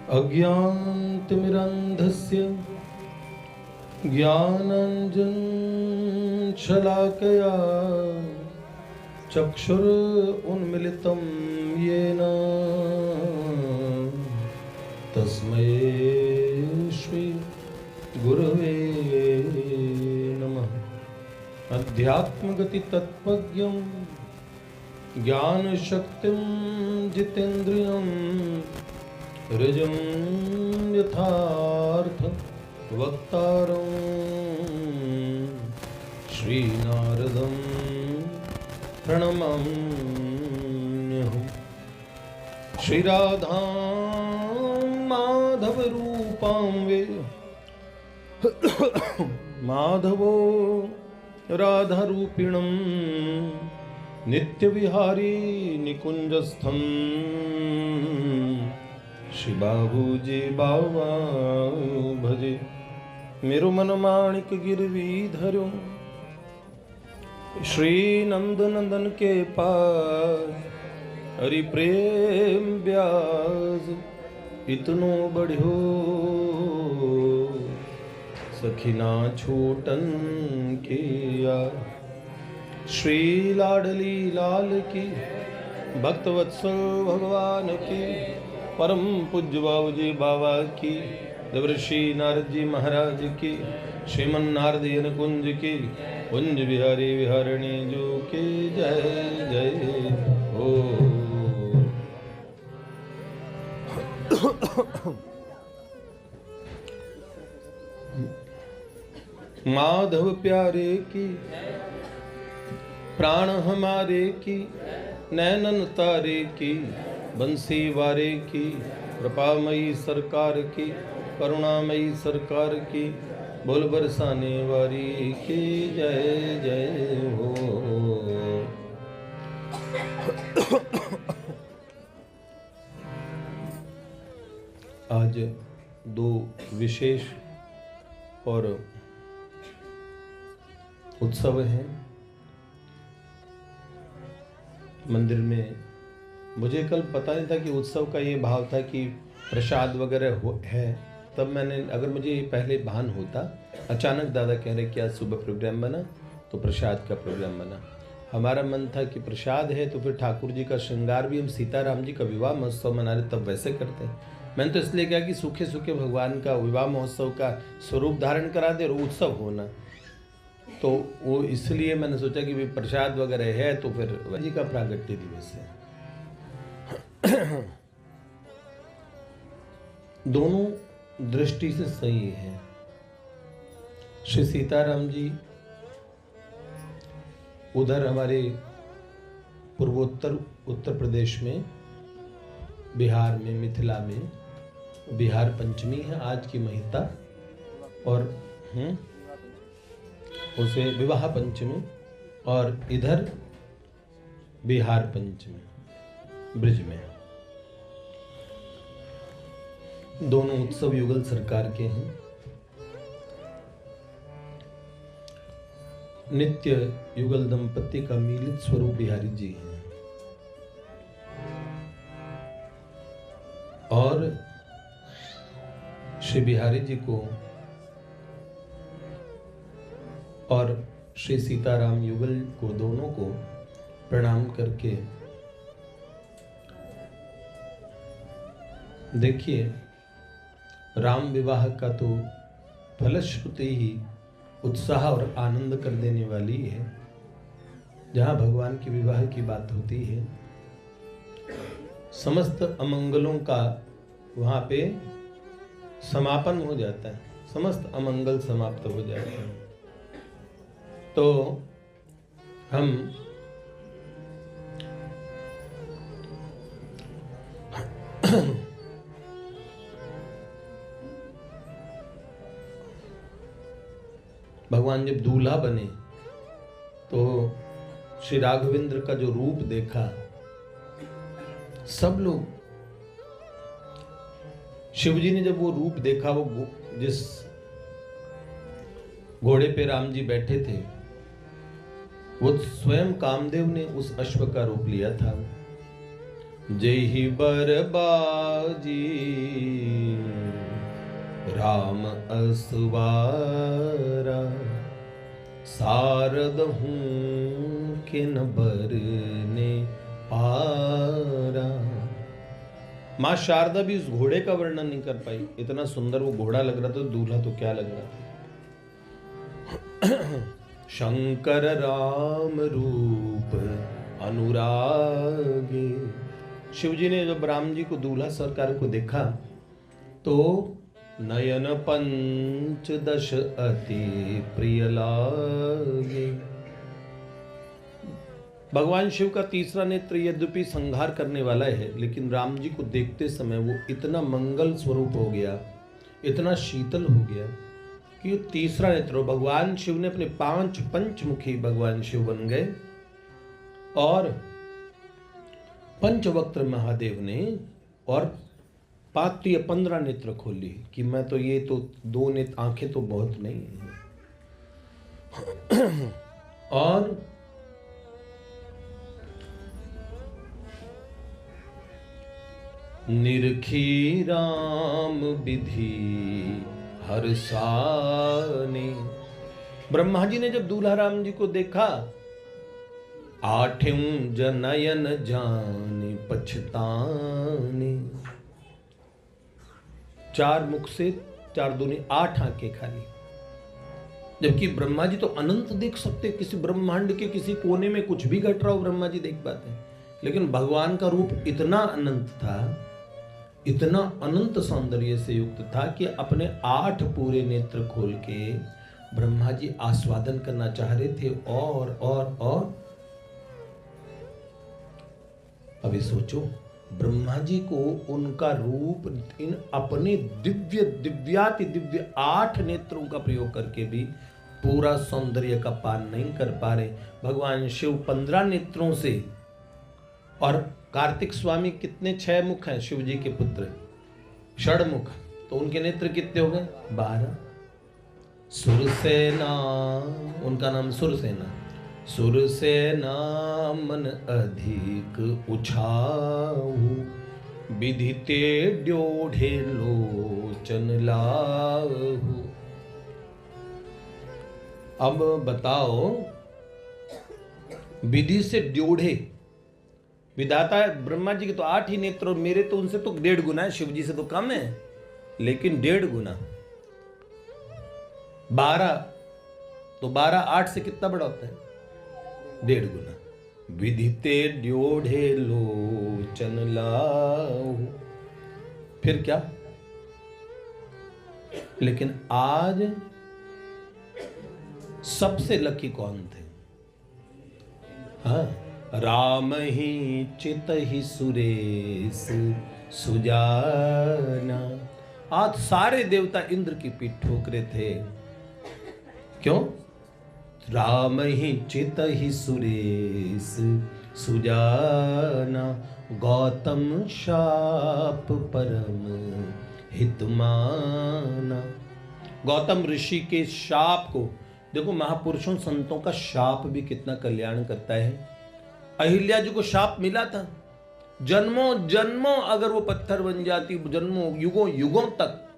अज्ञानतिमिरन्धस्य ज्ञानाञ्जनशलाकया चक्षुरुन्मीलितं येन तस्मै श्री गुरवे नमः। अध्यात्मगतितत्त्वज्ञं ज्ञानशक्तिं जितेन्द्रियं ऋजं यथार्थ वक्तारं श्रीनारदं प्रणमाम्यहम्। श्रीराधा माधव रूपां वे माधवो राधारूपिणं नित्यविहारी निकुंजस्थं श्री बाबूजी बाबा भजे। मेरो मन माणिक गिरवीधरो श्री नंद नंदन के पास हरि प्रेम ब्याज इतनो बढ़ियो सखीना छोटन के यार। श्री लाडली लाल की भक्त वत्सल भगवान की परम पूज्य बाबूजी बाबा की देवर्षि नारद जी महाराज की श्रीमन नारदीयन कुंज की कुंज बिहारी विहारणी जो की जय जय हो। माधव प्यारे की प्राण हमारे की नैनन तारे की बंसी वारे की कृपामयी सरकार की करुणामयी सरकार की बोल बरसाने वारी की जय जय हो। आज दो विशेष और उत्सव हैं मंदिर में। मुझे कल पता नहीं था कि उत्सव का ये भाव था कि प्रसाद वगैरह है, तब मैंने, अगर मुझे पहले भान होता, अचानक दादा कह रहे कि आज सुबह प्रोग्राम बना तो प्रसाद का प्रोग्राम बना। हमारा मन था कि प्रसाद है तो फिर ठाकुर जी का श्रृंगार भी हम सीताराम जी का विवाह महोत्सव मना रहे तब वैसे करते हैं। मैंने तो इसलिए कहा कि सूखे सूखे भगवान का विवाह महोत्सव का स्वरूप धारण करा दे और उत्सव होना, तो वो इसलिए मैंने सोचा कि भाई प्रसाद वगैरह है तो फिर जी का प्रागट्य दिवस है। दोनों दृष्टि से सही है। श्री सीताराम जी उधर हमारे पूर्वोत्तर उत्तर प्रदेश में, बिहार में, मिथिला में बिहार पंचमी है आज की महत्ता, और उसे विवाह पंचमी, और इधर बिहार पंचमी ब्रिज में। दोनों उत्सव युगल सरकार के हैं। नित्य युगल दंपति का मिलित स्वरूप बिहारी जी हैं, और श्री बिहारी जी को और श्री सीताराम युगल को, दोनों को प्रणाम करके देखिए, राम विवाह का तो फलश्रुति ही उत्साह और आनंद कर देने वाली है। जहाँ भगवान के विवाह की बात होती है, समस्त अमंगलों का वहाँ पे समापन हो जाता है, समस्त अमंगल समाप्त हो जाते हैं। तो हम भगवान जब दूल्हा बने तो श्री राघवेंद्र का जो रूप देखा, सब लोग, शिवजी ने जब वो रूप देखा, वो जिस घोड़े पे राम जी बैठे थे, वो स्वयं कामदेव ने उस अश्व का रूप लिया था। जेहि बरबाजी राम असवारा, सारद हूँ किन बरने पारा। माँ शारदा भी उस घोड़े का वर्णन नहीं कर पाई, इतना सुंदर वो घोड़ा लग रहा था, दूल्हा तो क्या लग रहा था। शंकर राम रूप अनुरागे। शिवजी ने जब राम जी को दूल्हा सरकार को देखा तो नयन पंचदश अति प्रिय लागे। भगवान शिव का तीसरा नेत्र यद्यपि संहार करने वाला है, लेकिन राम जी को देखते समय वो इतना मंगल स्वरूप हो गया, इतना शीतल हो गया कि तीसरा नेत्र भगवान शिव ने अपने पंचमुखी भगवान शिव बन गए और पंचवक्त्र महादेव ने और 5 या 15 नेत्र खोली कि मैं तो ये तो 2 नेत्र आंखें तो बहुत नहीं है। और निरखी राम विधि हर साने। ब्रह्मा जी ने जब दूल्हा राम जी को देखा, आठों जनयन जाने पछताने। 4 मुख से 4 दूनी 8 आंखें खाली, जबकि ब्रह्मा जी तो अनंत देख सकते, किसी ब्रह्मांड के किसी कोने में कुछ भी घट रहा हो ब्रह्मा जी देख पाते हैं, लेकिन भगवान का रूप इतना अनंत था, इतना अनंत सौंदर्य से युक्त था कि अपने 8 पूरे नेत्र खोल के ब्रह्मा जी आस्वादन करना चाह रहे थे। और अभी सोचो, ब्रह्मा जी को उनका रूप इन अपने दिव्याति दिव्य 8 नेत्रों का प्रयोग करके भी पूरा सौंदर्य का पान नहीं कर पा रहे। भगवान शिव 15 नेत्रों से, और कार्तिक स्वामी कितने 6 मुख हैं शिव जी के पुत्र, षडमुख, तो उनके नेत्र कितने हो गए 12। सुरसेना, उनका नाम सुरसेना। सुरसेना मन अधिक उछाऊ, विधिते ड्योढ़े लोचन लाहू। अब बताओ, विधि से ड्योढ़े, विधाता ब्रह्मा जी के तो 8 ही नेत्र और मेरे तो उनसे तो 1.5 गुना है, शिव जी से तो कम है, लेकिन 1.5 गुना। 12 तो 12 8 से कितना बड़ा होता है, 1.5 गुना। विधिते ड्योढ़े लोचन लाहू, फिर क्या। लेकिन आज सबसे लकी कौन थे? हाँ, राम ही चित ही सुरेश सुजाना। आज सारे देवता इंद्र की पीठ ठोक रहे थे, क्यों? राम ही चित ही सुरेश सुजाना, गौतम शाप परम हितमाना। गौतम ऋषि के शाप को देखो, महापुरुषों संतों का शाप भी कितना कल्याण करता है। अहिल्या जी को शाप मिला था, जन्मों जन्मों अगर वो पत्थर बन जाती, जन्मों युगों युगों तक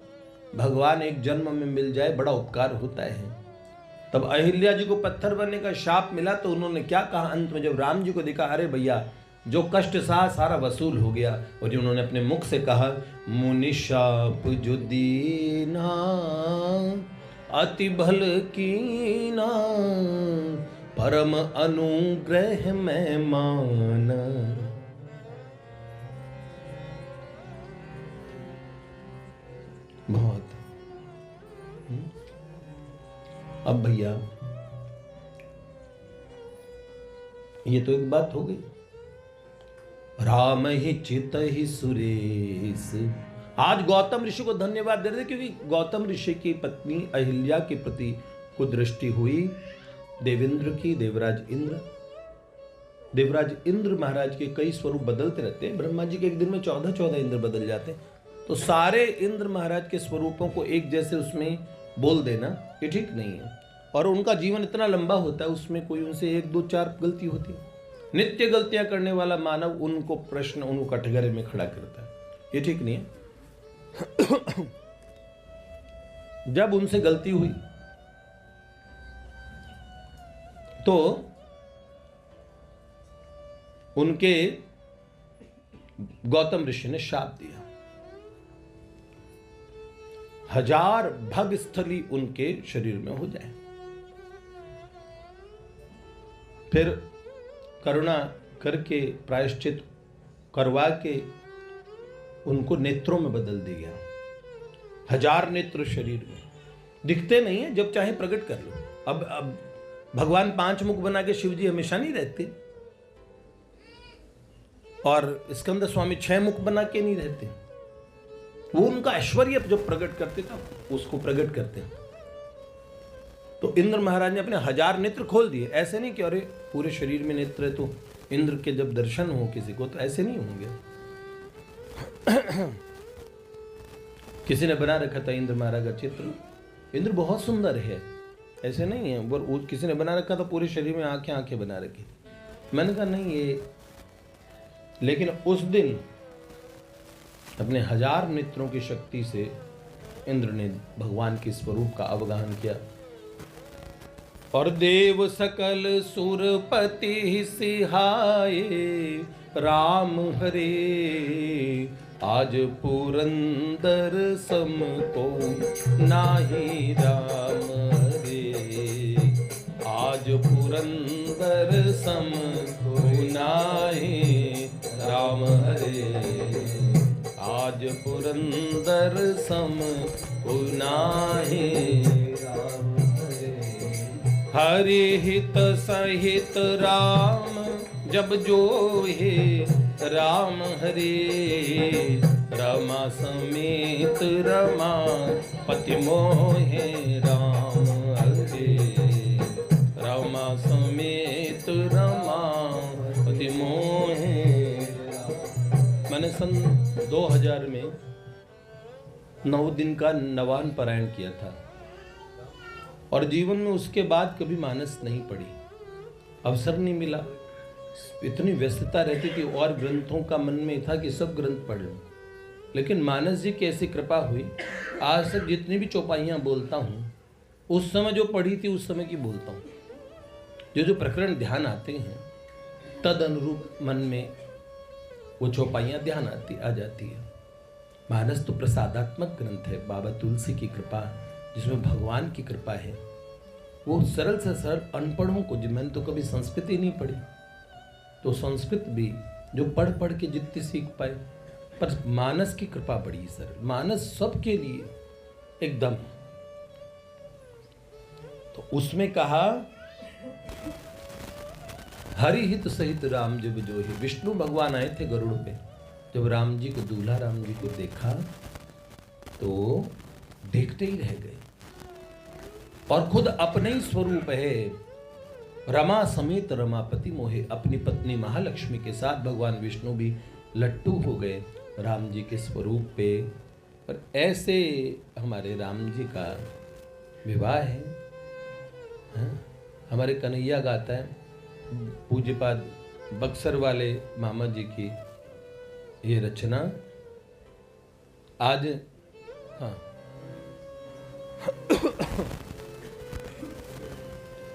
भगवान एक जन्म में मिल जाए, बड़ा उपकार होता है। तब अहिल्या जी को पत्थर बनने का शाप मिला तो उन्होंने क्या कहा अंत में, जब राम जी को देखा, अरे भैया जो कष्ट सहा सारा वसूल हो गया। और उन्होंने अपने मुख से कहा, मुनि शाप जो दीना अति भल कीना, परम अनुग्रह में माना। बहुत। अब भैया ये तो एक बात हो गई, राम ही चित ही सुरेश। आज गौतम ऋषि को धन्यवाद दे रहे, क्योंकि गौतम ऋषि की पत्नी अहिल्या के प्रति कुदृष्टि हुई देवेंद्र की। देवराज इंद्र महाराज के कई स्वरूप बदलते रहते हैं, ब्रह्मा जी के एक दिन में 14 इंद्र बदल जाते हैं, तो सारे इंद्र महाराज के स्वरूपों को एक जैसे उसमें बोल देना ये ठीक नहीं है। और उनका जीवन इतना लंबा होता है, उसमें कोई उनसे 1 2 4 गलती होती है। नित्य गलतियां करने वाला मानव उनको प्रश्न, उनको कटघरे में खड़ा करता है, ये ठीक नहीं है। जब उनसे गलती हुई तो उनके गौतम ऋषि ने शाप दिया, 1000 भग स्थली उनके शरीर में हो जाए। फिर करुणा करके प्रायश्चित करवा के उनको नेत्रों में बदल दिया। 1000 नेत्र शरीर में दिखते नहीं है, जब चाहे प्रकट कर लो। अब भगवान 5 मुख बना के शिव जी हमेशा नहीं रहते, और स्कंद स्वामी 6 मुख बना के नहीं रहते। वो उनका ऐश्वर्य जब प्रकट करते थे उसको प्रकट करते हैं। तो इंद्र महाराज ने अपने 1000 नेत्र खोल दिए। ऐसे नहीं कि अरे पूरे शरीर में नेत्र है तो इंद्र के जब दर्शन हो किसी को, तो ऐसे नहीं होंगे। किसी ने बना रखा था इंद्र महाराज का चित्र, इंद्र बहुत सुंदर है, ऐसे नहीं है। किसी ने बना रखा था पूरे शरीर में आंखें आंखें बना रखी। मैंने कहा नहीं ये, लेकिन उस दिन अपने 1000 नेत्रों की शक्ति से इंद्र ने भगवान के स्वरूप का अवगाहन किया। और देव सकल सुरपति सिहाए राम हरे, आज पुरंदर सम को नाही राम हरे, आज पुरंदर सम को नाही राम हरे, आज पुरंदर सम को नाही राम हरे। हरि हित सहित राम जब जो हे राम हरे, रमा समेत रमा पति मोहे राम हरे, रमा समेत रमा पति मोहे। मैंने सन 2000 में 9 दिन का नवान पारायण किया था, और जीवन में उसके बाद कभी मानस नहीं पड़ी, अवसर नहीं मिला। इतनी व्यस्तता रहती थी और ग्रंथों का मन में था कि सब ग्रंथ पढ़ लूं, लेकिन मानस जी की ऐसी कृपा हुई, आज तक जितनी भी चौपाइयाँ बोलता हूँ उस समय जो पढ़ी थी उस समय की बोलता हूँ। जो प्रकरण ध्यान आते हैं तद अनुरूप मन में वो चौपाइयाँ ध्यान आ जाती है। मानस तो प्रसादात्मक ग्रंथ है, बाबा तुलसी की कृपा, जिसमें भगवान की कृपा है। वो सरल से सरल अनपढ़ों को, मैंने तो कभी संस्कृत ही नहीं पढ़ी, तो संस्कृत भी जो पढ़ पढ़ के जितनी सीख पाए, पर मानस की कृपा बड़ी सरल, मानस सबके लिए एकदम। तो उसमें कहा हरि हित सहित राम जब जो है। विष्णु भगवान आए थे गरुड़ पे, जब राम जी को, दूल्हा राम जी को देखा तो देखते ही रह गए, और खुद अपने ही स्वरूप है, रमा समेत रमापति मोहे। अपनी पत्नी महालक्ष्मी के साथ भगवान विष्णु भी लट्टू हो गए राम जी के स्वरूप पे। पर ऐसे हमारे राम जी का विवाह है। हमारे कन्हैया गाता है, पूज्यपाद बक्सर वाले मामा जी की ये रचना आज, हाँ,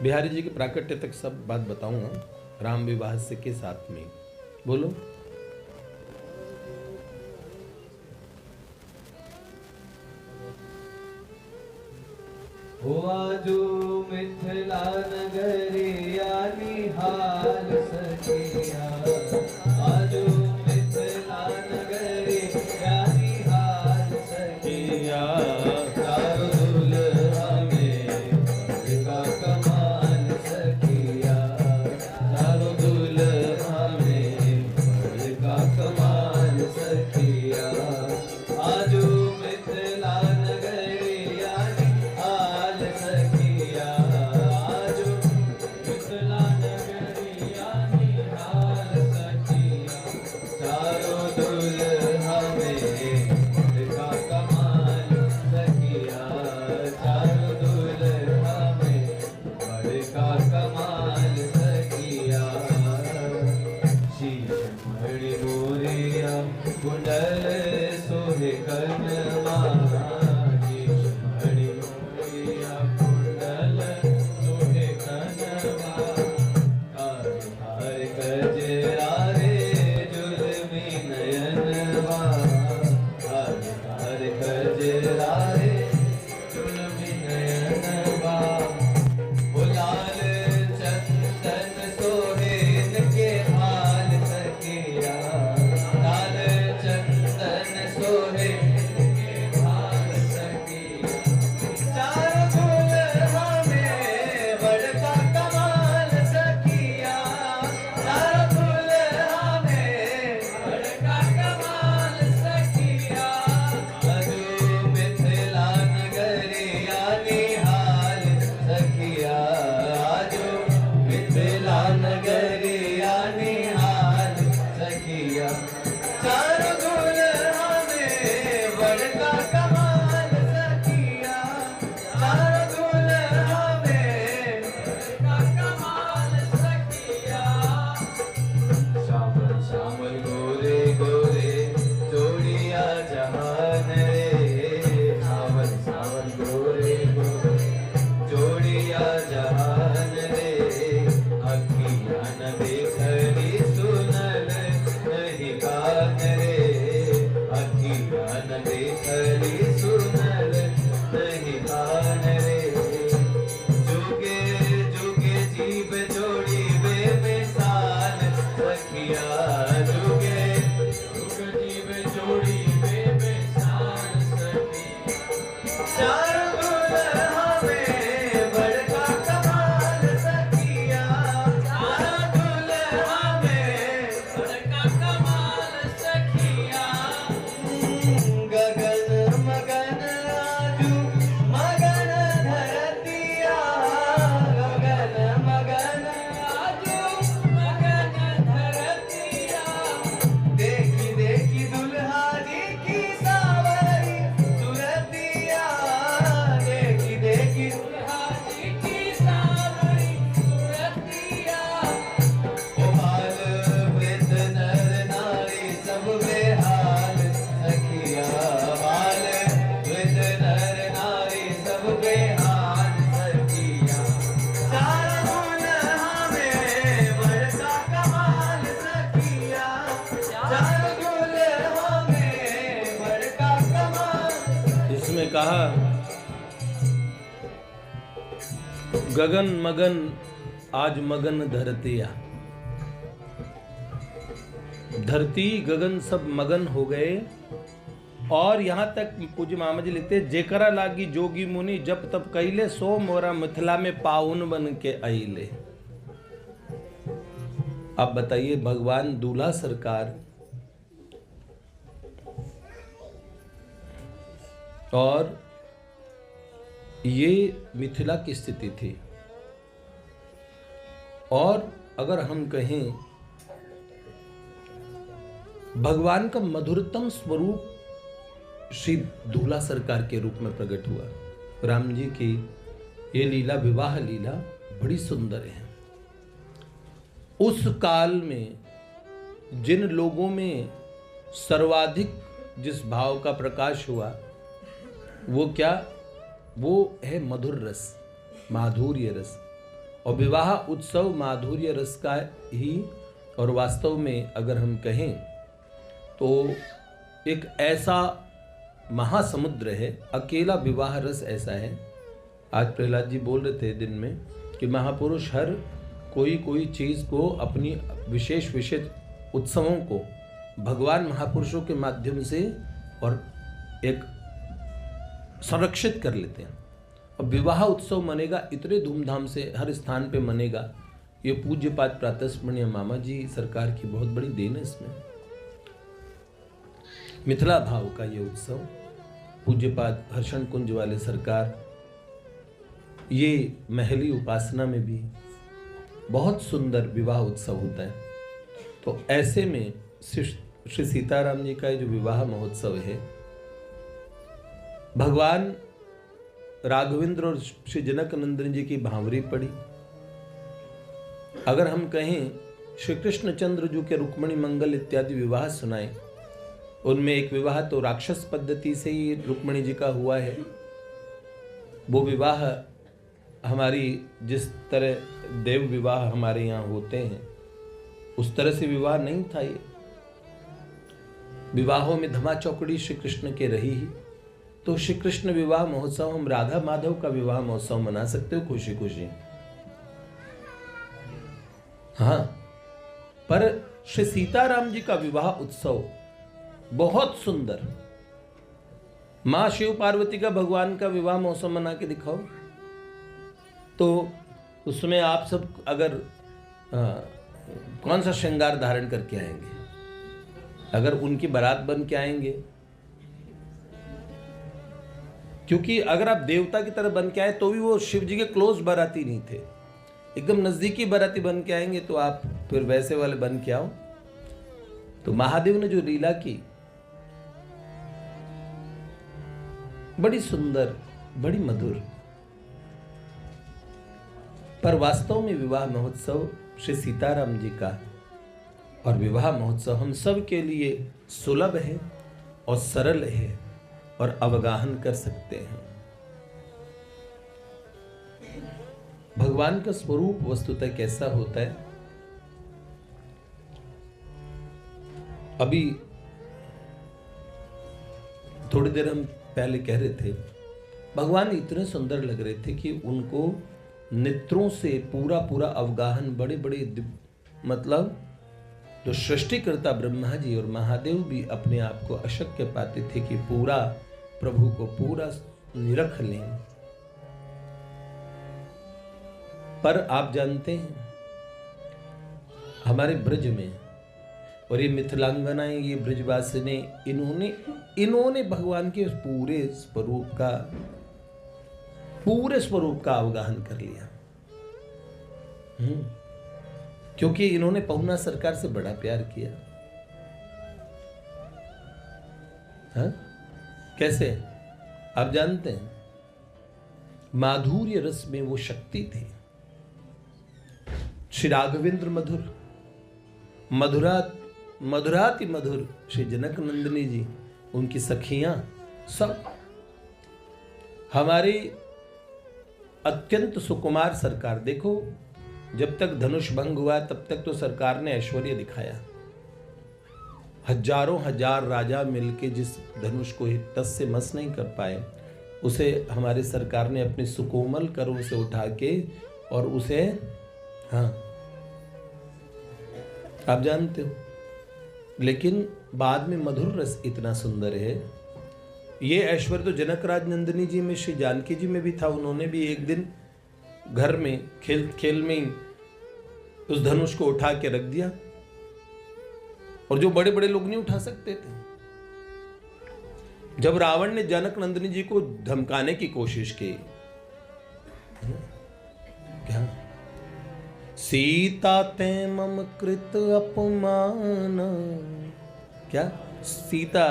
बिहारी जी के प्राकट्य तक सब बात बताऊंगा राम विवाह से के साथ में। बोलो। आजो मिथिला नगरिया निहाल सखिया, आजो मिथिला नगरिया निहाल सखिया, चारो दुल्हा में का कमाल सखिया, चारो दुल्हा में का कमाल सखिया, आजो मिथिला नगरिया निहाल सखिया, आजो मिथिला नगरिया निहाल सोहे कनवा शीश मणि मोरिया कुंडल सोहे कनवा हार हार गजरा रे जुलमी नयनवा हार हार गजरा रे जुलमी नयनवा लाल चंदन सोहे इनके हाल सखिया लाल चंदन सोहे इनके हाल सखिया चार दुल्हा में बड़का कमाल सखिया चार दुल्हा में बड़का कमाल सखिया अजू मिथिला नगरिया निहाल सखिया आजो मिथिला नगरिया निहाल सखिया चार दुल्हा में बड़का कमाल सखिया चार दुल्हा में बड़का कमाल सखिया श्यामल श्यामल गोरे गोरे जोड़िया जहान रे श्यामल श्यामल गोरे गोरे जोड़िया जहान रे अखियाँ न देखली सुनल नहीं कान रे अखियाँ न देखली सुनल नहीं कान रे जुगे जुगे जीव जोड़ी बेमिसाल सखिया जुगे जुग जीव जोड़ी बेमिसाल सखिया चार दुल्हा में बड़का कमाल सखिया चार दुल्हा में बड़का कमाल सखिया गगन मगन आजू मगन धरतिया गगन मगन आजू मगन धरतिया देखी देखी दुल्हा जी की सावरी सुरतिया देखी देखी दुल्हा जी की सावरी सुरतिया ओ हाल वृद्ध नर नारी सब बेहाल सखिया हाल वृद्ध नर नारी सब बेहाल सखिया चार दुल्हा में बड़का कमाल सखिया चार दुल्हा में बड़का कमाल इसमें कहा गगन मगन आज मगन धरतिया धरती गगन सब मगन हो गए। और यहाँ तक पूज्य मामा जी लिखते जेकरा लागी जोगी मुनि जप तप कैले सो मोरा मिथिला में पाउन बन के आइले। अब बताइए भगवान दूल्हा सरकार और ये मिथिला की स्थिति थी। और अगर हम कहें भगवान का मधुरतम स्वरूप श्री दूल्हा सरकार के रूप में प्रकट हुआ। राम जी की ये लीला विवाह लीला बड़ी सुंदर है। उस काल में जिन लोगों में सर्वाधिक जिस भाव का प्रकाश हुआ वो क्या, वो है मधुर रस, माधुर्य रस। और विवाह उत्सव माधुर्य रस का ही। और वास्तव में अगर हम कहें तो एक ऐसा महासमुद्र है, अकेला विवाह रस ऐसा है। आज प्रहलाद जी बोल रहे थे दिन में कि महापुरुष हर कोई चीज़ को अपनी विशेष विशेष उत्सवों को भगवान महापुरुषों के माध्यम से और एक संरक्षित कर लेते हैं। और विवाह उत्सव मनेगा इतने धूमधाम से हर स्थान पे मनेगा, ये पूज्यपाद प्रातस्मरणीय मामा जी सरकार की बहुत बड़ी देन है। इसमें मिथिला भाव का ये उत्सव पूज्यपाद हर्षण कुंज वाले सरकार, ये महली उपासना में भी बहुत सुंदर विवाह उत्सव होता है। तो ऐसे में श्री सीताराम जी का जो विवाह महोत्सव है, भगवान राघवेंद्र और श्री जनक नंदन जी की भांवरी पड़ी। अगर हम कहें श्री कृष्ण चंद्र जी के रुक्मणी मंगल इत्यादि विवाह सुनाए उनमें एक विवाह तो राक्षस पद्धति से ही रुक्मिणी जी का हुआ है। वो विवाह हमारी जिस तरह देव विवाह हमारे यहाँ होते हैं उस तरह से विवाह नहीं था ये। विवाहों में धमा चौकड़ी श्री कृष्ण के रही ही, तो श्री कृष्ण विवाह महोत्सव हम राधा माधव का विवाह महोत्सव मना सकते हो खुशी खुशी। हाँ, पर श्री सीताराम जी का विवाह उत्सव बहुत सुंदर। मां शिव पार्वती का भगवान का विवाह महोत्सव मना के दिखाओ, तो उसमें आप सब अगर कौन सा श्रृंगार धारण करके आएंगे? अगर उनकी बारात बन के आएंगे, क्योंकि अगर आप देवता की तरह बन के आए तो भी वो शिव जी के क्लोज बाराती नहीं थे, एकदम नजदीकी बाराती बन के आएंगे, तो आप फिर वैसे वाले बन के आओ। तो महादेव ने जो लीला की बड़ी सुंदर, बड़ी मधुर, पर वास्तव में विवाह महोत्सव श्री सीताराम जी का और विवाह महोत्सव हम सब के लिए सुलभ है और सरल है और अवगाहन कर सकते हैं। भगवान का स्वरूप वस्तुतः कैसा होता है? अभी थोड़ी देर हम पहले कह रहे थे, भगवान इतने सुंदर लग रहे थे कि उनको नेत्रों से पूरा पूरा अवगाहन, बड़े बड़े मतलब जो सृष्टिकर्ता ब्रह्मा जी और महादेव भी अपने आप को अशक्य पाते थे कि पूरा प्रभु को पूरा निरख लें। पर आप जानते हैं हमारे ब्रज में, और ये मिथिलांगनाएं, ये ब्रजवासी ने, इन्होंने भगवान के पूरे स्वरूप का अवगाहन कर लिया। क्योंकि इन्होंने पहुना सरकार से बड़ा प्यार किया। हाँ? कैसे? आप जानते हैं, माधुर्य रस में वो शक्ति थी। श्री राघवेंद्र मधुर, मधुराति मधुर श्री जनक नंदिनी जी, उनकी सखियां, सब हमारी अत्यंत सुकुमार सरकार। देखो, जब तक धनुष भंग हुआ तब तक तो सरकार ने ऐश्वर्य दिखाया। हजारों हजार राजा मिलके जिस धनुष को तस से मस नहीं कर पाए, उसे हमारे सरकार ने अपने सुकोमल करों से उठा के और उसे, हाँ आप जानते हो, लेकिन बाद में मधुर रस इतना सुंदर है। ये ऐश्वर्य तो जनक राज नंदिनी जी में, श्री जानकी जी में भी था। उन्होंने भी एक दिन घर में खेल में ही उस धनुष को उठा के रख दिया, और जो बड़े बड़े लोग नहीं उठा सकते थे। जब रावण ने जनक नंदिनी जी को धमकाने की कोशिश की, क्या सीता ते मम कृत अपमान, क्या सीता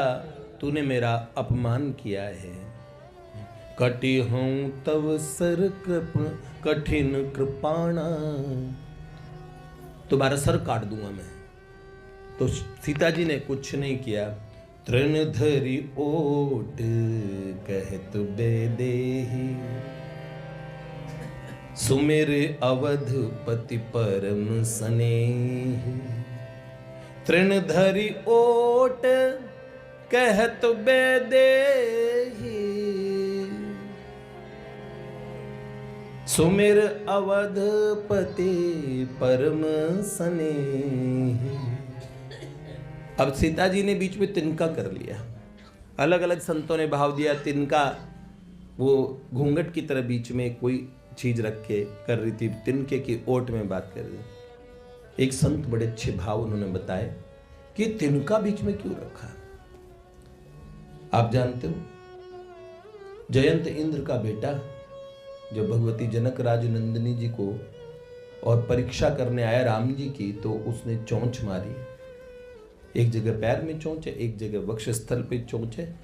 तूने मेरा अपमान किया है, कटी हूं तव सर कठिन कृपाणा, तुम्हारा सर काट दूंगा मैं। तो सीता जी ने कुछ नहीं किया। तृण धरी ओट कहत बेदेही, सुमेरे अवधपति परम स्नेही, तृण धरी ओट कहत बेदेही, सुमेर अवधपति परम स्नेही। अब सीता जी ने बीच में तिनका कर लिया। अलग अलग संतों ने भाव दिया। तिनका वो घूंघट की तरह बीच में कोई चीज रख के कर रही थी, तिनके की ओट में बात कर रही। एक संत बड़े अच्छे भाव उन्होंने बताए कि तिनका बीच में क्यों रखा। आप जानते हो, जयंत इंद्र का बेटा जब भगवती जनक राज नंदिनी जी को और परीक्षा करने आया राम जी की, तो उसने चोंच मारी। एक जगह पैर में चोंच है, एक जगह वक्षस्थल पे चोंच है,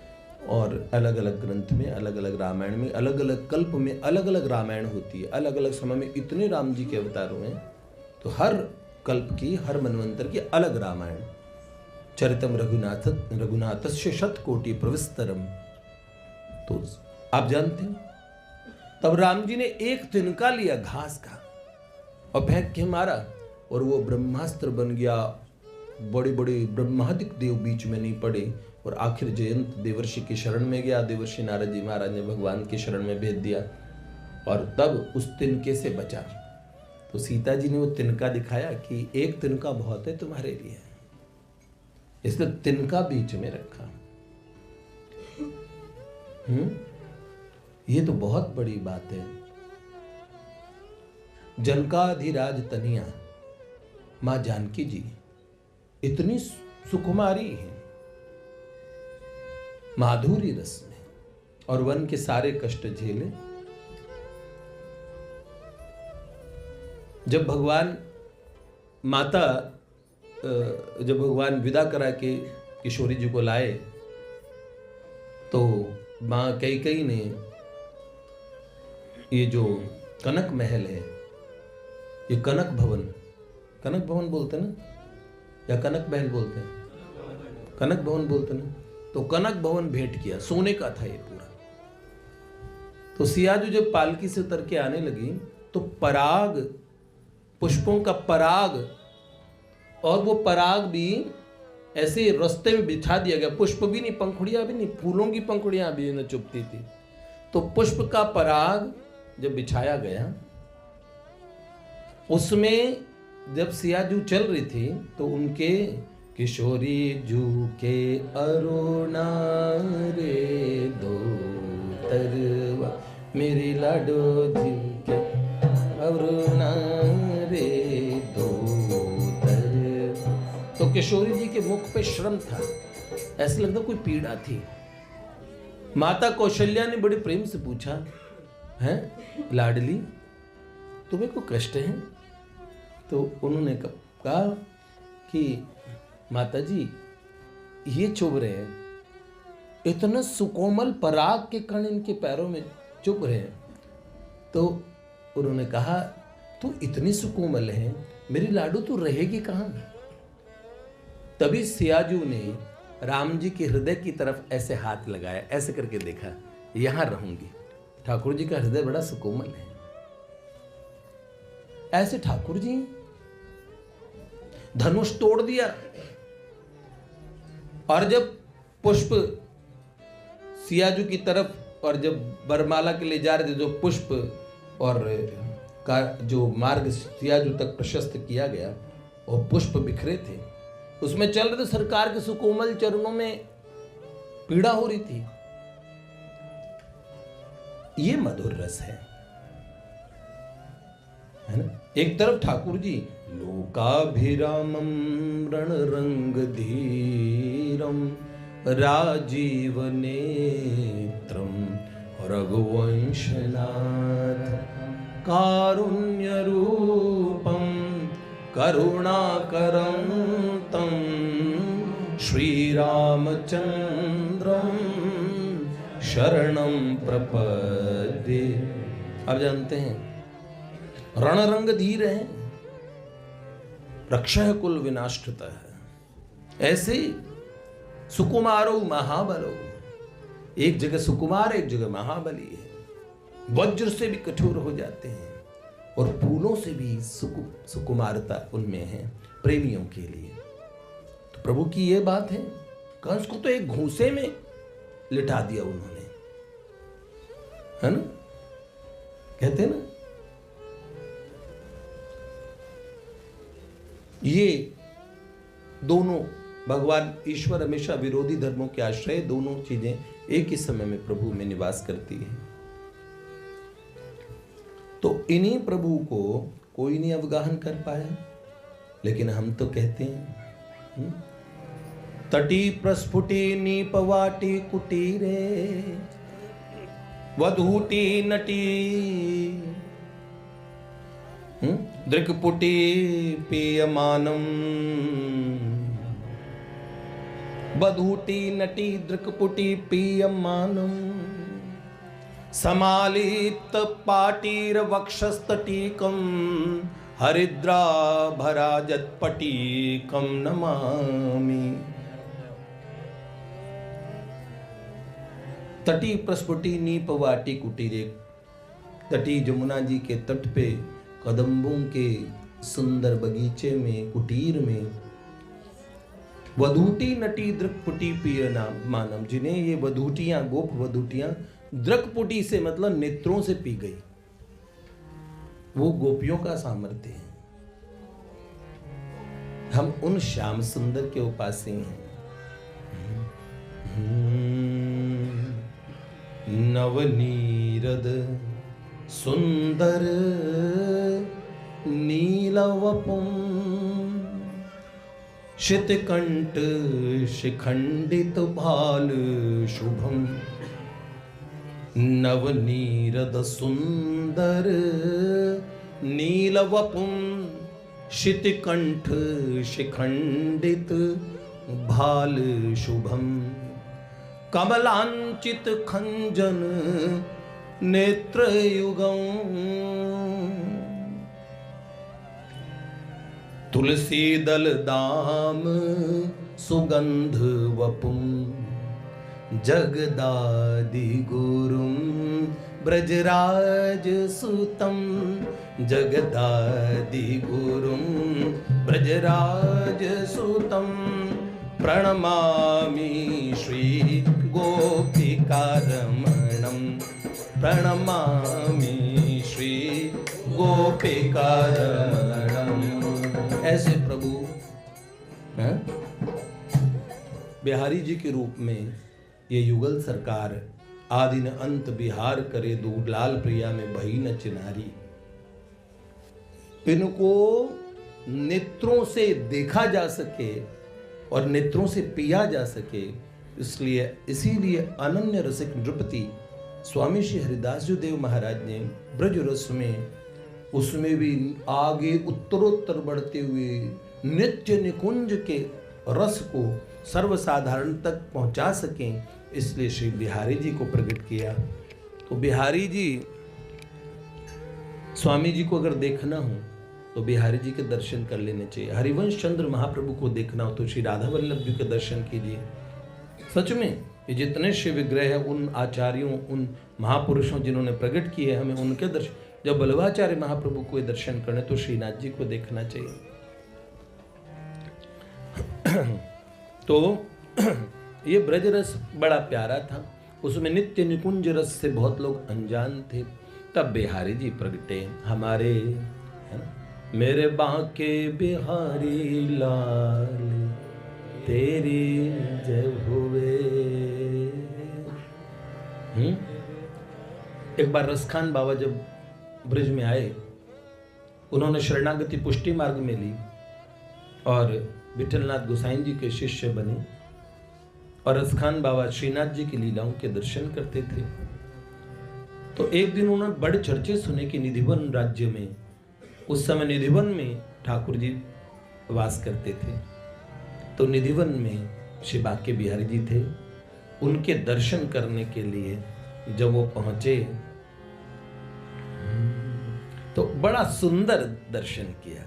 और अलग अलग ग्रंथ में, अलग अलग रामायण में, अलग अलग कल्प में अलग अलग रामायण होती है। अलग अलग समय में इतने राम जी के अवतार हुए, तो हर कल्प की, हर मनवंतर की अलग रामायण। चरितम रघुनाथस्य शतकोटि प्रविस्तरम। तो आप जानते हैं, तब राम जी ने एक तिनका लिया घास का और फेंक के मारा और वो ब्रह्मास्त्र बन गया। बड़े बड़े ब्रह्मादिक देव बीच में नहीं पड़े और आखिर जयंत देवर्षि की शरण में गया। देवर्षि नारद जी महाराज ने भगवान की शरण में भेज दिया और तब उस तिनके से बचा। तो सीता जी ने वो तिनका दिखाया कि एक तिनका बहुत है तुम्हारे लिए, इसलिए तिनका बीच में रखा। ये तो बहुत बड़ी बात है। जनकाधिराज तनिया मां जानकी जी इतनी सुकुमारी है, माधुरी रस में, और वन के सारे कष्ट झेले। जब भगवान विदा करा के किशोरी जी को लाए तो मां कैकेयी ने ये जो कनक महल है, ये कनक भवन बोलते हैं ना, या कनक महल बोलते हैं, कनक भवन बोलते हैं ना, तो कनक भवन भेंट किया। सोने का था ये पूरा। तो सियाजू जब पालकी से उतर के आने लगी तो पराग, पुष्पों का पराग, और वो पराग भी ऐसे रास्ते में बिछा दिया गया। पुष्प भी नहीं, पंखुड़ियां भी नहीं, फूलों की पंखुड़ियां भी न चुभती थी। तो पुष्प का पराग जब बिछाया गया, उसमें जब सियाजू चल रही थी तो उनके किशोरी जू के अरुणा रे दो तरवा, मेरी लाडो जी के अरुणा रे दो तरवा। तो किशोरी जी के मुख पे श्रम था, ऐसा लगता कोई पीड़ा थी। माता कौशल्या ने बड़े प्रेम से पूछा, है लाडली तुम्हें कोई कष्ट है? तो उन्होंने कहा कि माता जी ये चुभ रहे हैं, इतना सुकोमल पराग के कण इनके पैरों में चुभ रहे हैं। तो उन्होंने कहा तू इतनी सुकोमल है, मेरी लाडू तू रहेगी कहाँ? तभी सियाजू ने राम जी के हृदय की तरफ ऐसे हाथ लगाया, ऐसे करके देखा, यहां रहूंगी। ठाकुर जी का हृदय बड़ा सुकोमल है। ऐसे ठाकुर जी धनुष तोड़ दिया, और जब पुष्प सियाजू की तरफ, और जब बरमाला के लिए जा रहे थे, जो पुष्प और का जो मार्ग सियाजू तक प्रशस्त किया गया और पुष्प बिखरे थे, उसमें चल रहे थे, सरकार के सुकोमल चरणों में पीड़ा हो रही थी। ये मधुर रस है ना। एक तरफ ठाकुर जी लोकाभिरामम रणरंग धीरम राजीव नेत्रम रघुवंशनाथ कारुण्य रूपम करुणाकरं तं श्रीरामचंद्रम शरणं प्रपद्ये। आप जानते हैं रणरंग धीर है, रक्षः कुल विनाशकृतः है। ऐसे सुकुमारो महाबलो, एक जगह सुकुमार एक जगह महाबली है। वज्र से भी कठोर हो जाते हैं और फूलों से भी सुकुमारता उनमें है प्रेमियों के लिए। तो प्रभु की ये बात है, कंस को तो एक घूंसे में लिटा दिया उन्होंने, है ना। कहते हैं ना, ये दोनों भगवान ईश्वर हमेशा विरोधी धर्मों के आश्रय, दोनों चीजें एक ही समय में प्रभु में निवास करती है। तो इन्हीं प्रभु को कोई नहीं अवगाहन कर पाया, लेकिन हम तो कहते हैं तटी प्रस्फुटी नीपवाटी कुटीरे वधूटी नटी दृक्पुटी पीयमानम। वधूटी नटी दृक्पुटी पीयमानम समालिप्त पाटीर वक्षस्तटीकम हरिद्रा भराजत्पटीकम नमामि। तटी प्रस्फुटी नीप वाटी कुटीरे, तटी जमुना जी के तट पे कदम्बों के सुंदर बगीचे में कुटीर में वधूटी नटी दृक्पुटी पिय नाम मानम, जिन्हें ये वधूटियां गोप वधूटियां दृक्पुटी से मतलब नेत्रों से पी गई, वो गोपियों का सामर्थ्य है। हम उन श्याम सुंदर के उपासी हैं। नवनीरद सुंदर नीलवपुं शितकंठ शिखंडित भाल शुभम, नवनीरद सुंदर नीलवपुं शितकंठ शिखंडित भाल शुभम, कमलांचित खंजन नेत्रयुगं, तुलसी दल दाम सुगंध वपुं, जगदादि गुरुं ब्रजराज सुतं, जगदादि गुरुं ब्रजराज सुतं, प्रणमामि श्री गोपिकारमणं, प्रणमामि श्री गोपिकारमणं। ऐसे प्रभु बिहारी जी के रूप में ये युगल सरकार आदि न अंत बिहार करे दो लाल प्रिया में भई न चिन्हारी। इनको नेत्रों से देखा जा सके और नेत्रों से पिया जा सके, इसलिए इसीलिए अनन्य रसिक नृपति स्वामी श्री हरिदास जी देव महाराज ने ब्रज रस में उसमें भी आगे उत्तरोत्तर बढ़ते हुए नित्य निकुंज के रस को सर्वसाधारण तक पहुंचा सकें, इसलिए श्री बिहारी जी को प्रकट किया। तो बिहारी जी स्वामी जी को अगर देखना हो तो बिहारी जी के दर्शन कर लेने चाहिए। हरिवंश चंद्र महाप्रभु को देखना हो तो श्री राधा वल्लभ जी के दर्शन कीजिए। सच में ये जितने शिव विग्रह है उन आचार्यों उन महापुरुषों जिन्होंने प्रकट किए हमें उनके दर्शन, जब बल्लभाचार्य महाप्रभु को दर्शन करने तो श्रीनाथ जी को देखना चाहिए। तो ये ब्रज रस बड़ा प्यारा था, उसमें नित्य निकुंज रस से बहुत लोग अनजान थे। तब बिहारी जी प्रगटे हमारे, है ना, मेरे बांके बिहारी लाल तेरी जय हुए। एक बार रसखान बाबा जब ब्रज में आए, उन्होंने शरणागति पुष्टि मार्ग में ली और विठलनाथ गोसाई जी के शिष्य बने और रसखान बाबा श्रीनाथ जी की लीलाओं के दर्शन करते थे। तो एक दिन उन्होंने बड़े चर्चे सुने कि निधिवन राज्य में, उस समय निधिवन में ठाकुर जी वास करते थे, तो निधिवन में श्री बांके बिहारी जी थे। उनके दर्शन करने के लिए जब वो पहुंचे तो बड़ा सुंदर दर्शन किया।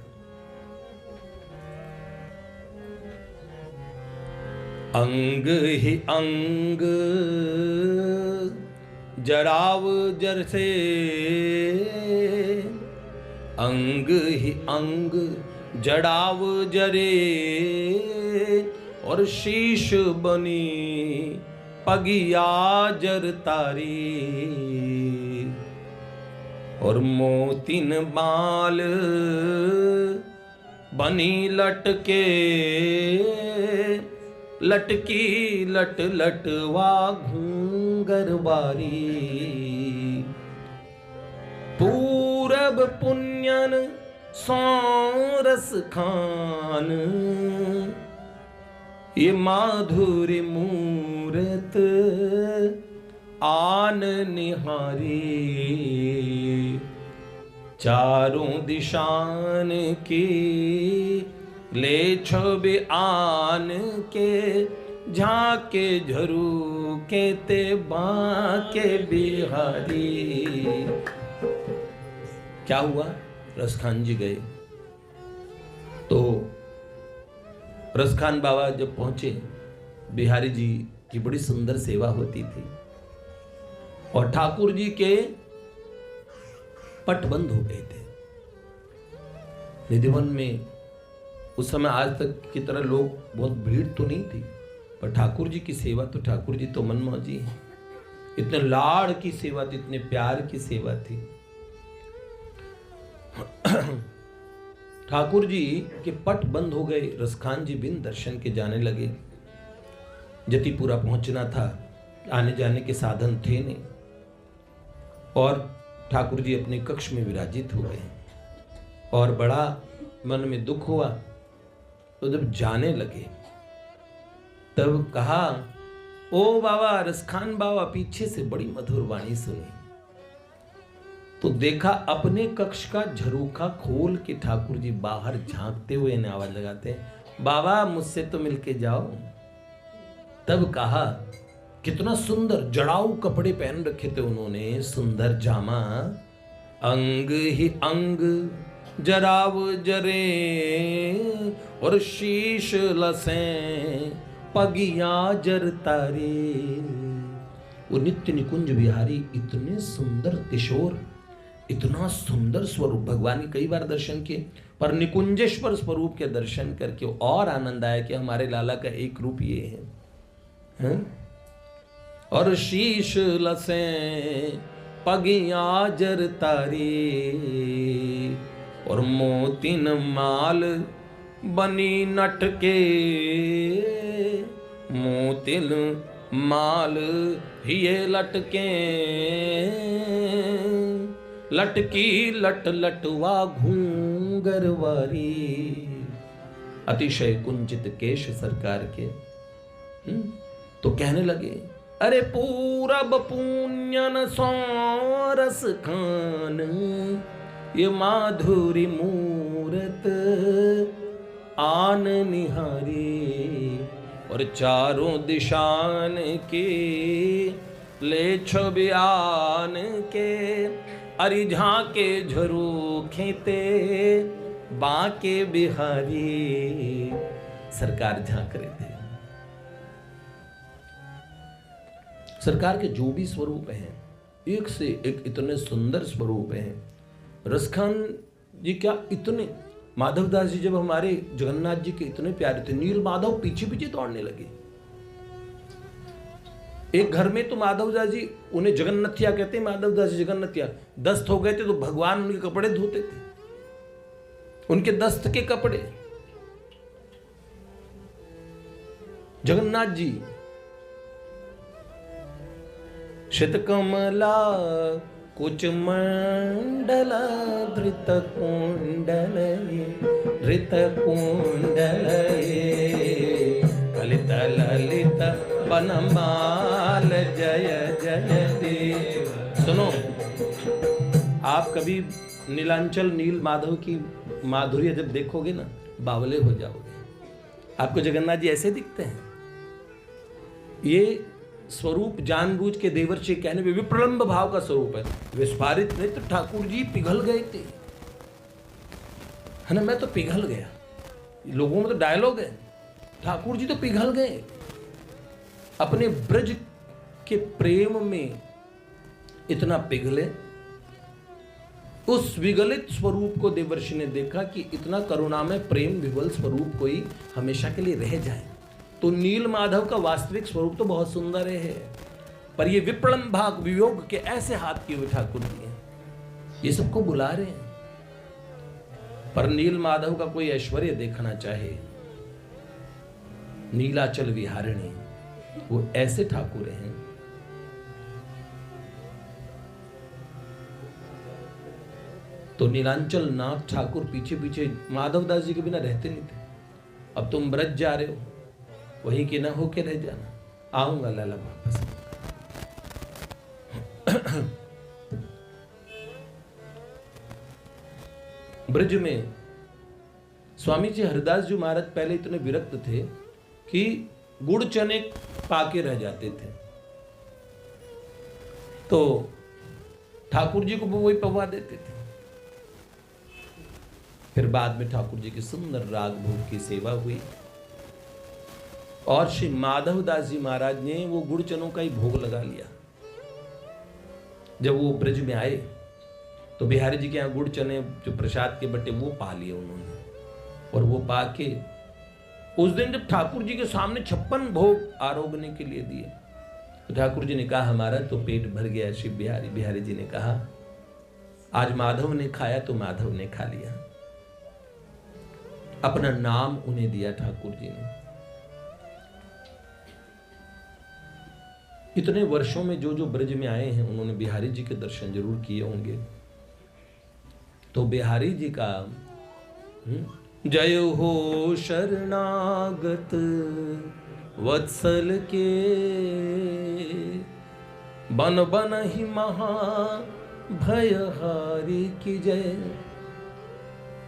अंग ही अंग जराव जर से, अंग ही अंग जड़ाव जरे, और शीश बनी पगिया जर तारी, और मोतिन बाल बनी लटके, लटकी लट लटवा घूंगर बारी, पूरब पुण्यन सोरस खान, ये माधुरी मूरत आन निहारी, चारों दिशान की ले छबे आन के, झाके झरू के ते बांके बिहारी। क्या हुआ? रसखान जी गए तो रसखान बाबा जब पहुंचे, बिहारी जी की बड़ी सुंदर सेवा होती थी। और ठाकुर जी के पट बंद हो गए थे निधिवन में। उस समय आज तक की तरह लोग बहुत भीड़ तो नहीं थी, पर ठाकुर जी की सेवा तो ठाकुर जी तो मनमौजी हैं। इतने लाड़ की सेवा थी, इतने प्यार की सेवा थी। ठाकुर जी के पट बंद हो गए। रसखान जी बिन दर्शन के जाने लगे। जतिपुरा पहुंचना था, आने जाने के साधन थे नहीं, और ठाकुर जी अपने कक्ष में विराजित हो गए। और बड़ा मन में दुख हुआ। तो जब जाने लगे तब कहा, ओ बाबा रसखान बाबा। पीछे से बड़ी मधुर वाणी सुनी। तो देखा अपने कक्ष का झरोखा खोल के ठाकुर जी बाहर झांकते हुए ने आवाज लगाते, बाबा मुझसे तो मिलके जाओ। तब कहा, कितना सुंदर जड़ाऊ कपड़े पहन रखे थे उन्होंने, सुंदर जामा। अंग ही अंग जराव जरे और शीश लसें पगिया जर तारे। वो नित्य निकुंज बिहारी, इतने सुंदर किशोर, इतना सुंदर स्वरूप। भगवान के कई बार दर्शन किए, पर निकुंजेश्वर स्वरूप के दर्शन करके और आनंद आया कि हमारे लाला का एक रूप ये है। और शीश लसें पगिया जर तारे और मोतिन माल बनी नटके। मोतिन माल हिये लटके, लटकी लट लटवा घूंगरवारी। अतिशय कुंचित केश सरकार के। तो कहने लगे, अरे पूरब पुण्यन सोरस खान, ये माधुरी मूरत आन निहारी। और चारों दिशान के ले छबियान के, अरि झांके झरोखे ते बांके बिहारी। सरकार झांक रहे थे। सरकार के जो भी स्वरूप हैं, एक से एक इतने सुंदर स्वरूप हैं। रसखान जी क्या इतने, माधवदास जी जब हमारे जगन्नाथ जी के इतने प्यारे थे, नील माधव पीछे पीछे दौड़ने लगे। एक घर में तो माधवदास जी, उन्हें जगन्नाथिया कहते हैं, माधवदास जी जगन्नाथिया। दस्त हो गए थे तो भगवान उनके कपड़े धोते थे, उनके दस्त के कपड़े। जगन्नाथ जी शितकमला कुच मंडला धृत कुंडल धृत कुंडल कलित ललित बनमाल जय जय देव। सुनो, आप कभी नीलांचल नील माधव की माधुर्य जब देखोगे ना, बावले हो जाओगे। आपको जगन्नाथ जी ऐसे दिखते हैं। ये स्वरूप जानबूझ के देवर्षि कहने में विप्रलंब भाव का स्वरूप है। विस्फारित नहीं तो ठाकुर जी पिघल गए थे, है ना। मैं तो पिघल गया, लोगों में तो डायलॉग है, ठाकुर जी तो पिघल गए। अपने ब्रज के प्रेम में इतना पिघले। उस विगलित स्वरूप को देवर्षि ने देखा कि इतना करुणामय प्रेम विवल स्वरूप कोई हमेशा के लिए रह जाए। तो नील माधव का वास्तविक स्वरूप तो बहुत सुंदर है, पर ये विप्रलंब भाग वियोग के ऐसे हाथ किए हुए ठाकुर जी हैं, ये सबको बुला रहे हैं। पर नील माधव का कोई ऐश्वर्य देखना चाहे, नीलाचल विहारिणी, वो ऐसे ठाकुर हैं। तो नीलांचल नाथ ठाकुर पीछे पीछे माधवदास जी के बिना रहते नहीं थे। अब तुम ब्रज जा रहे हो, वहीं के ना होके रह जाना, आऊंगा लाला वापस। ब्रज में स्वामी जी हरिदास जी महाराज पहले इतने विरक्त थे कि गुड़ चने पाके रह जाते थे, तो ठाकुर जी को वही पवा देते थे। फिर बाद में ठाकुर जी की सुंदर राग भोग की सेवा हुई और श्री माधवदास जी महाराज ने वो गुड़ चनों का ही भोग लगा लिया। जब वो ब्रज में आए तो बिहारी जी के यहाँ गुड़ चने जो प्रसाद के बटे वो पा लिए उन्होंने, और वो पा के उस दिन जब ठाकुर जी के सामने 56 भोग आरोगने के लिए दिए तो ठाकुर जी ने कहा हमारा तो पेट भर गया शिव बिहारी। बिहारी जी ने कहा आज माधव ने खाया तो माधव ने खा लिया। अपना नाम उन्हें दिया ठाकुर जी ने। इतने वर्षों में जो जो ब्रज में आए हैं उन्होंने बिहारी जी के दर्शन जरूर किए होंगे। तो बिहारी जी का जय हो शरणागत वत्सल के, बन बन ही महा भयहारी की जय।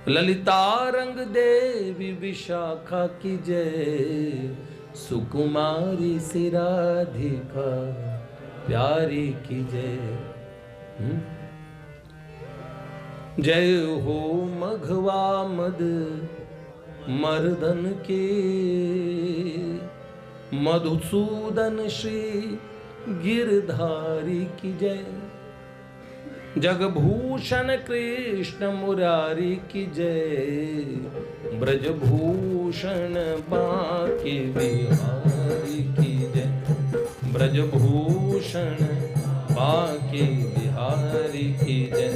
ललिता रंग देवी विशाखा की जय, सुकुमारी से राधिका प्यारी की जय। जय हो मघवा मद मर्दन के, मधुसूदन श्री गिरधारी की जय। जगभूषण कृष्ण मुरारी की जय, ब्रजभूषण बांके बिहारी की जय। ब्रजभूषण बांके बिहारी की जय।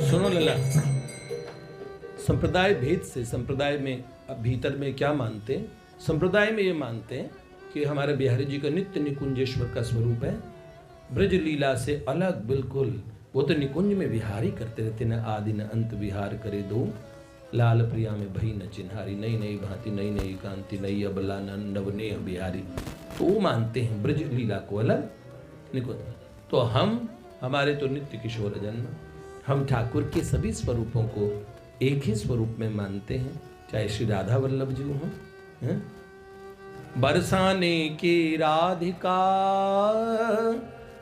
सुनो लला, संप्रदाय भेद से संप्रदाय में अब भीतर में क्या मानते हैं? संप्रदाय में ये मानते हैं कि हमारे बिहारी जी का नित्य निकुंजेश्वर का स्वरूप है, ब्रज लीला से अलग बिल्कुल। वो तो निकुंज में विहार ही करते रहते, न आदि न अंत विहार करे दो, लाल प्रिया में भई न चिन्हारी। नई नई भांति नई नई कांति, नई अबला नवनेह बिहारी। तो वो मानते हैं ब्रज लीला को अलग, निकुंज। तो हमारे तो नित्य किशोर जन्म, हम ठाकुर के सभी स्वरूपों को एक ही स्वरूप में मानते हैं, चाहे श्री राधा वल्लभ जी हों, बरसाने की राधिका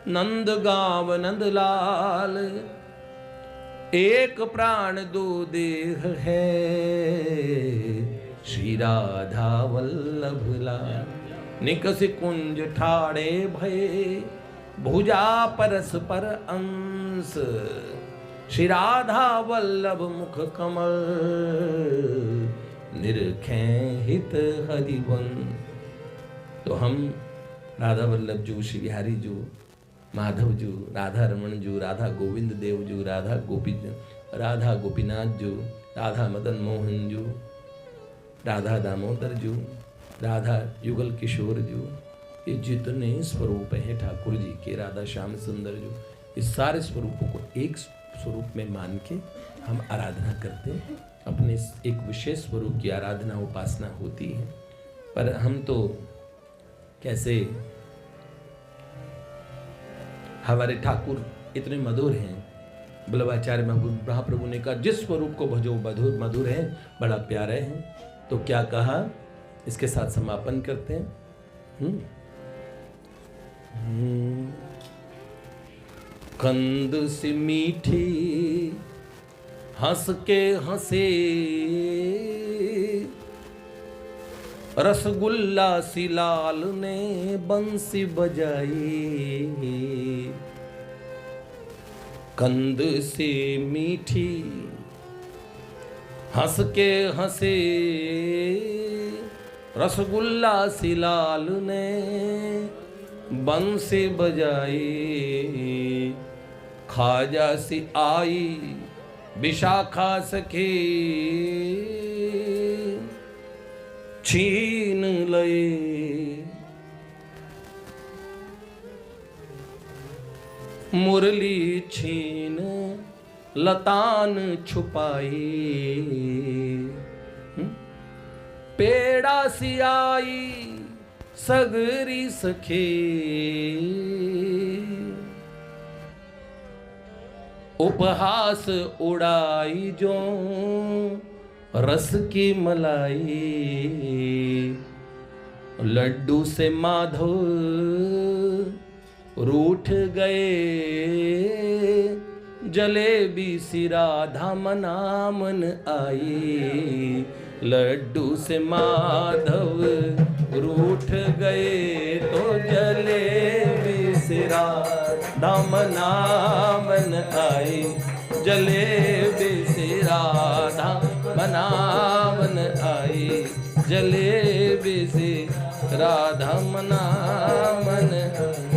नंद गाँव नंद लाल, एक प्राण दो देह है श्री राधा वल्लभ लाल। निकस कुंज ठाड़े भय भुजा परस पर अंश, श्री राधा वल्लभ मुख कमल निरखें हित हरिवन। तो हम राधा वल्लभ जू, श्री बिहारी जू, माधव जू, राधा रमन जू, राधा गोविंद देव जू, राधा गोपीनाथ जू, राधा मदन मोहन जू, राधा दामोदर जू, राधा युगल किशोर जू, ये जितने स्वरूप हैं ठाकुर जी के, राधा श्याम सुंदर जू, इस सारे स्वरूपों को एक स्वरूप में मान के हम आराधना करते हैं। अपने एक विशेष स्वरूप की आराधना उपासना होती है। पर हम तो कैसे, हमारे ठाकुर इतने मधुर हैं। बल्लभाचार्य महाप्रभु ने कहा जिस स्वरूप को भजो मधुर मधुर है, बड़ा प्यारे हैं। तो क्या कहा, इसके साथ समापन करते हैं। कंद सी मीठी हंस के हंसे, रसगुल्ला सी लाल ने बंसी बजाई। कंद सी मीठी हंस के हंसे, रसगुल्ला सी लाल ने बंसी बजाई। खाजा सी आई विशाखा सखी, छीन लए मुरली छीन लतान छुपाई। पेड़ा सी आई सगरी सखे, उपहास उड़ाई जो रस की मलाई। लड्डू से माधव रूठ गए जलेबी सी राधा मनामन आई, लड्डू से माधव रूठ गए तो जलेबी से राधा मनामन आई, जलेबी से राधा मनामन आई, जलेबी से राधा मनामन आई।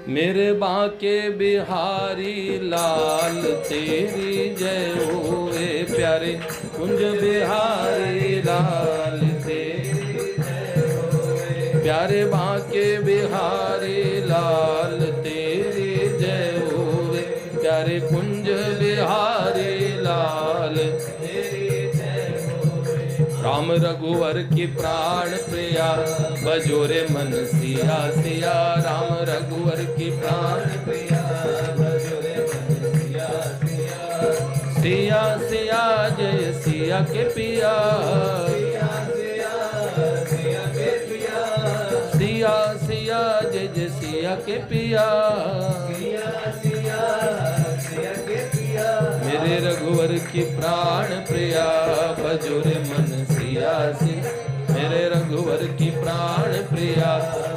मेरे बांके बिहारी लाल तेरी जय होए, प्यारे कुंज बिहारी लाल तेरी जय होए, प्यारे बांके बिहारी लाल तेरी जय होए, प्यारे कुंज बिहारी लाल तेरी जय होए। राम रघुवर की प्राण प्रिया बजोरे मन सिया सिया, राम रघुवर की प्राण प्रिया बजोरे मन सिया सिया, सिया सिया जय सिया के पिया, सिया सिया सिया के पिया, सिया सिया जय जय सिया के पिया, सिया सिया सिया के पिया। मेरे रघुवर की प्राण प्रिया बजोरे मन सिया सिया, मेरे रघुवर की प्राण प्रिया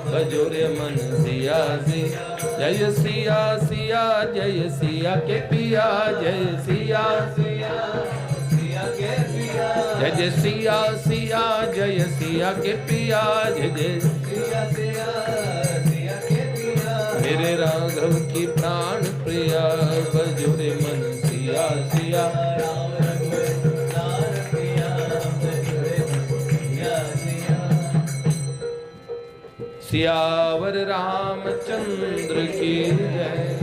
बजोरे मन सिया सिया, जय सिया सिया जय सिया के पिया, जय सिया सिया सिया के पिया, जय जय सिया सिया जय सिया के पिया, जय जय सिया सिया सिया के पिया। मेरे राघव की प्राण प्रिया बजोरे मन सिया सिया, सियावर रामचंद्र की जय।